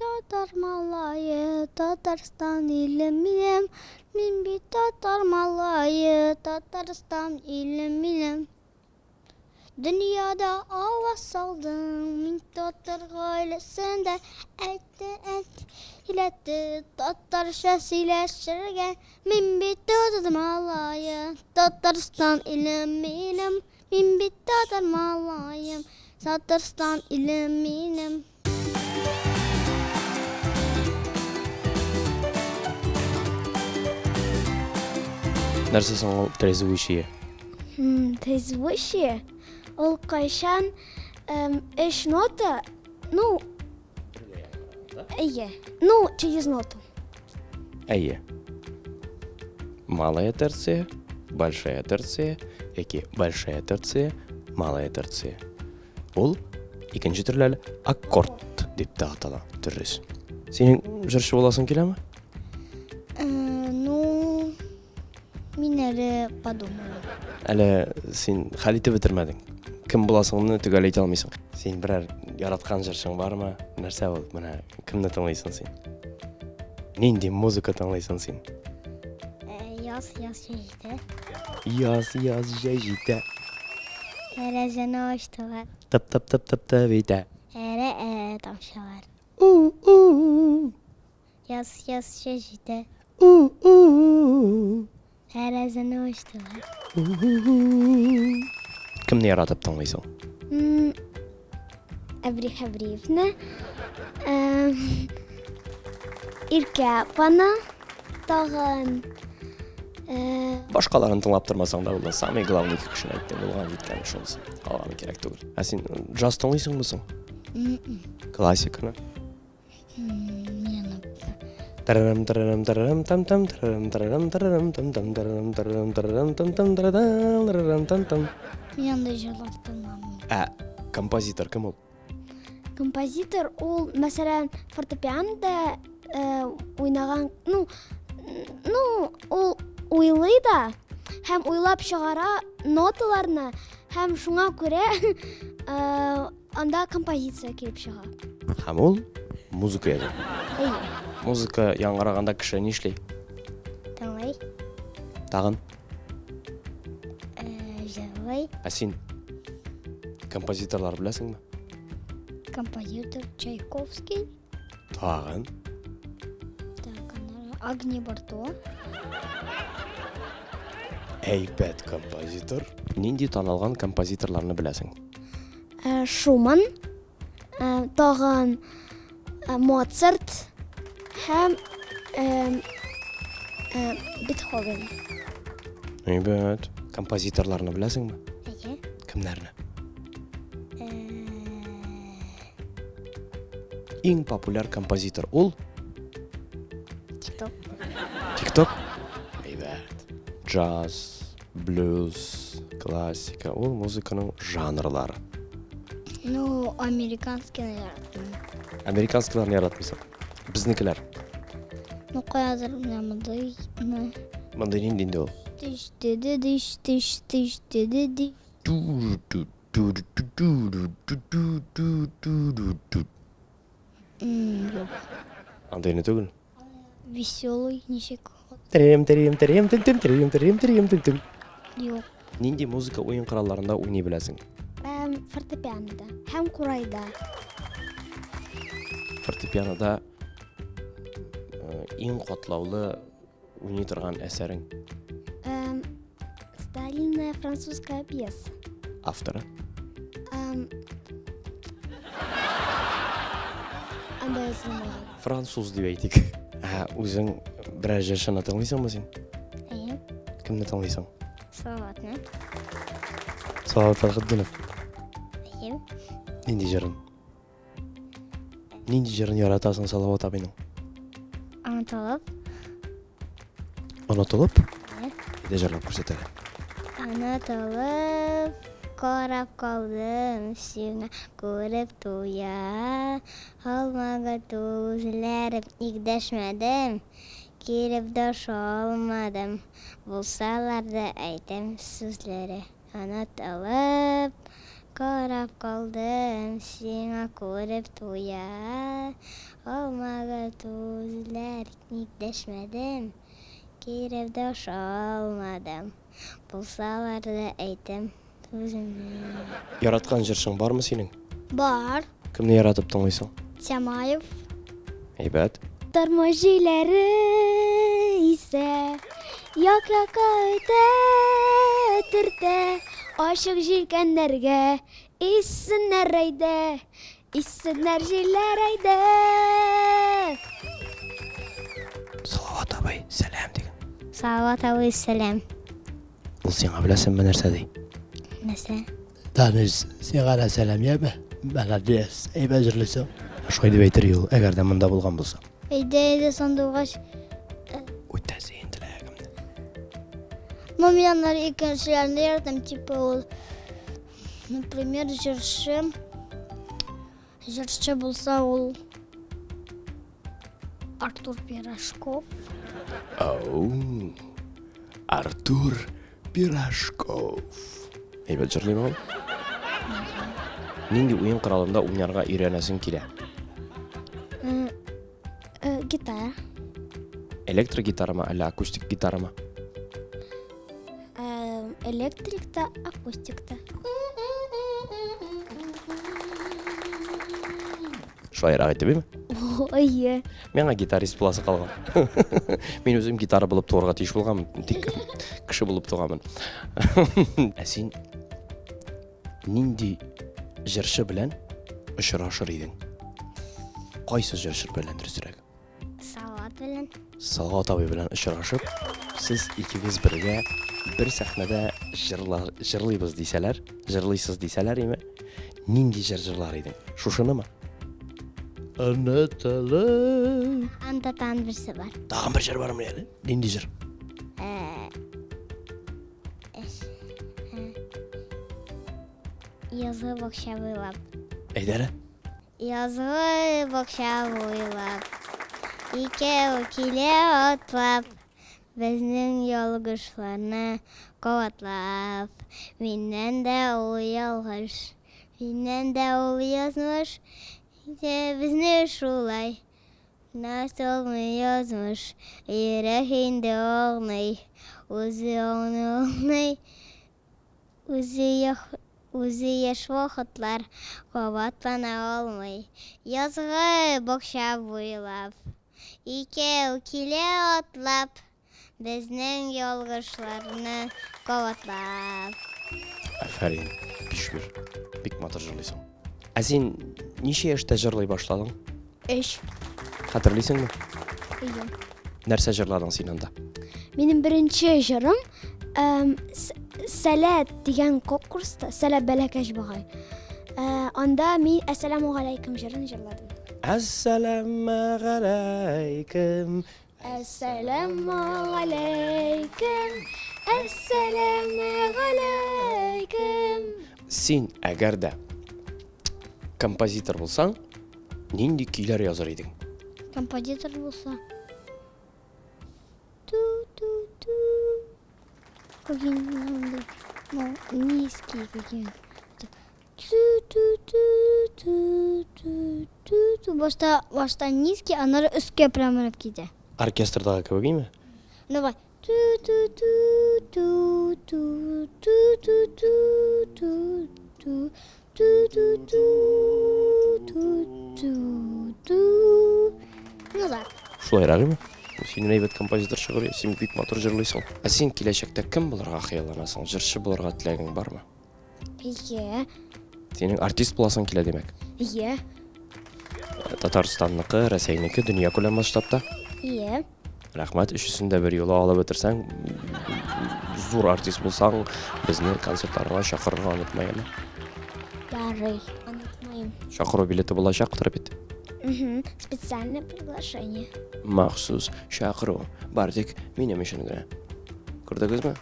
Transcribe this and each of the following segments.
Татар малайы, Татарстан илем минем. Мин бит татар малайы, Татарстан илем минем. Dünyada avaz saldım, min Tatar gailesinde iletti, Tatarşa sileşirgen, min bit Tatar malayım, Tatarstan ilim ilim, min bit Tatar malayım, Tatarstan ilim ilim. Нәрсе соң ол трезвучие? Трезвучие? Ол кайшан эш нота, через ноту. Әйе. Малая терция, большая терция, яки большая терция, малая терция. Ол икенче төрле аккорд дип тә атала төрес. Синең җырчы буласың киләме? Мин әле подумаю. Әле син хәл итеп бетермәдең. Кем буласыңны төгәл әйтә алмыйсың. Син берәр яраткан җырчың бармы? Нәрсә ул? Менә кемне тыңлыйсың син? Нинди музыка тыңлыйсың син? Яз җитә. Яз җитә. Тәрәзәне ачтылар. Тып итә. Эре тамчылар. Яз җитә. Тәрәзәне ачтылар. Кемне яратып тыңлыйсың? Әбриевна. Иркә апаны. Тагын. Башкаларын тыңлап тормасаң да, ул самый главный кешене әйттең, булган җиткән шунысы. Калганы кирәк түгел. Ә син джаз тыңлыйсыңмы соң? Классиканы? Тарарам тарарам тарарам там там тарарам тарарам тарарам там там тарарам тарарам тарарам там там тарарам там там. Мин анда җырлап тыңламыйм. Композитор кем ул? Композитор ул, мәсәлән, фортепианода уйнаган, ул уйлый да, һәм уйлап чыгара ноталарны, һәм шуңа күрә анда композиция килеп чыга. Һәм ул музыка яза. Әйе. Музыка яңгыраганда кеше ни эшли? Тыңлый. Тагын? Җырлый. Ә син композиторлар беләсеңме? Композитор Чайковский. Тагын? Агни Барто. Әйбәт композитор. Нинди танылган композиторларны беләсең? Шуман. Тагын Моцарт. Һәм Бетховен. Әйбәт. Композиторларны беләсеңме? Әйе. Кемнәрне? Иң популяр композитор ул? TikTok? Әйбәт. Джаз, блюз, классика. Ул музыканың жанрлары. Американский, наверное. Американскийларны яратмыйсың. Безнекеләр. Каядыр мондай. Мондай нинди ул? Тиш. Андайны түгел. Веселый, ничек. Юк. Нинди музыка уен коралларында уйный беләсең? Фортепианода һәм курайда. Фортепианода иң катлаулы уйный торган әсәрең? Старинная французская пьеса. Авторы? Андай язылмаган. Француз дип әйтик. Үзең берәр җырчыны тыңлыйсыңмы син? Әйе. Кемне тыңлыйсың? Салаватны. Салават Фәхретдинов. Әйе. Нинди җырын? Нинди җырын яратасың Салават абыйның? Онытылып. Онытылып? Әйе. Диде җырлап күрсәт әле. Онытылып, карап калдым сиңа, күреп туя. Алмага түзләреп игдәшмәдем, киреп дашалмадым. Булсалар да әйтәм сүзләре. Онытылып, карап калдым сиңа, күреп туя. Olmağa tuzlar nikleşmedim. Kirevde olmadım. Bulsalar da eytim. Tuzumni. Яраткан жыршың бармы синең? Бар. Кемне яратып тыңлыйсың? Чамаев. Әйбәт. Торможиләре исә як-якка үтә төртә. Ашык җилкәннәргә иссеннәр әйдә. Иссеннәр җилләр әйдә. Салават абай, сәлам диген. Salavat aleyhisselam. Ул сиңа беләсеңме нәрсә ди? Mesela. Tanış, sigara selam yeme. Bana diyes, ey beceriyorsun. Шулай дип әйтер ул, әгәр дә монда булган булса. Eyde sandığa Үтә син теләгемне. Мамиянlar икенчеләрне ярдәм типа ул. Например, җырчы. Җырчы булса ул Артур Пирожков. Ау. Артур Пирожков. Әйбәт җырлыймы ул? Нинди уен коралында уйнарга өйрәнәсең килә? Гитара. Электрогитарамы әллә акустик гитарамы? Электрикта, акустикта. Шулайрак әйтеп әйме? Ой. Миңа гитарист буласы калган. Мин үзем гитара булып туарга тиеш булгам, тик кеше булып тугамын. Ә син нинди җырчы белән очрашыр идең? Кайсы җырчы белән дөресрәк? Salavat белән. Салават абый белән очрашып, сез икегез бергә бер сәхнәдә җырлыйбыз дисәләр, җырлыйсыз дисәләр име? Нинди җырлар идең? Шушынымы? Anlatalım. Андатан берсе бар. Тагын бер җыр бармы әле? Нинди җыр? Yazı bokşa boylап. Әйдәле. Yazı bokşa boylап. Икәү килә атлап. Безнең ялгышларны кабатлап. Миннән дә ул ялгыш. Миннән дә ул язмыш. Безне шулай. Насылмы язмыш. Йөрәгендә агный. Үзе агный. Үзе яшь вакытлар кабатлана алмый. Язгы бакча буйлап. Икәү килә атлап. Безнең ялгышларны кабатлап. Афәрин, бишбир. Бик матур җырлыйсың. Ә син ничә яшьтә җырлый башладың? 3. Хәтерлисеңме? Ие. Нәрсә җырладың син анда? Минем беренче җырым Сәләт дигән конкурста, Сәләт бәләкәч багай. Анда мин Әссәламу галәйкүм җырын җырладым. Әссәламу галәйкүм. Әссәламу галәйкүм. Әссәламу галәйкүм. Син әгәр дә композитор булсаң, нинди көйләр язар идең? Композитор булса. Какие-нибудь низкие какие-то. Башта низкие, а надо үскә прямо менеп китә. Оркестрдагы кебек име? Давай. Ну да. Шулайрак име? Син әйбәт композитор чыгыр, син бик матур җырлыйсың. Ә син киләчәктә кем булырга хыялланасың? Җырчы булырга теләгең бармы? Ие. Синең артист буласың килә димәк. Ие. Татарстанныкы, Рәсәйнеке, дөнья күләм масштабта. Ие. Рәхмәт, өчесен дә бер юлы алып бетерсәң, зур артист булсаң, безне концертларга чакырырга онытмайма. Ярый. Онытмайм. Чакыру билеты булачактыр бит. Специальное приглашение. Махсус чакыру. Бар тик минем өчен генә. Күрдегезме?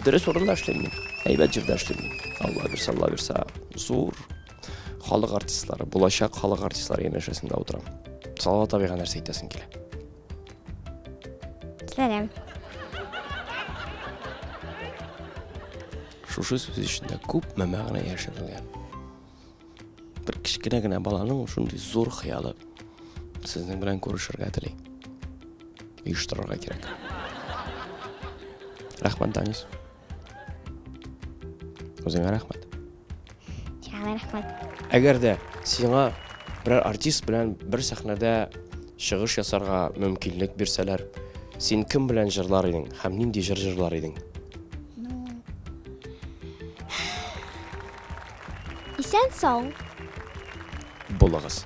Дөрес урында эшлим мин. Әйбәт җирдә эшлим мин. Алла бирсә, зур халык артистлары, булачак халык артистлары янәшәсендә утырам. Салават абыйга нәрсә әйтәсең килә? Сәлам. Шушы сүз эчендә күп мәгънә яшерелгән. Бер кичкенә генә баланың шундый зур хыялы сезнең белән күрешергә тели. Оештырырга кирәк. Рәхмәт, Данис. Үзеңә рәхмәт. Сиңа рәхмәт. Әгәр дә сиңа берәр артист белән бер сәхнәдә чыгыш ясарга мөмкинлек бирсәләр, син кем белән җырлар идең һәм нинди җыр җырлар идең? Исән сау. Булыгыз.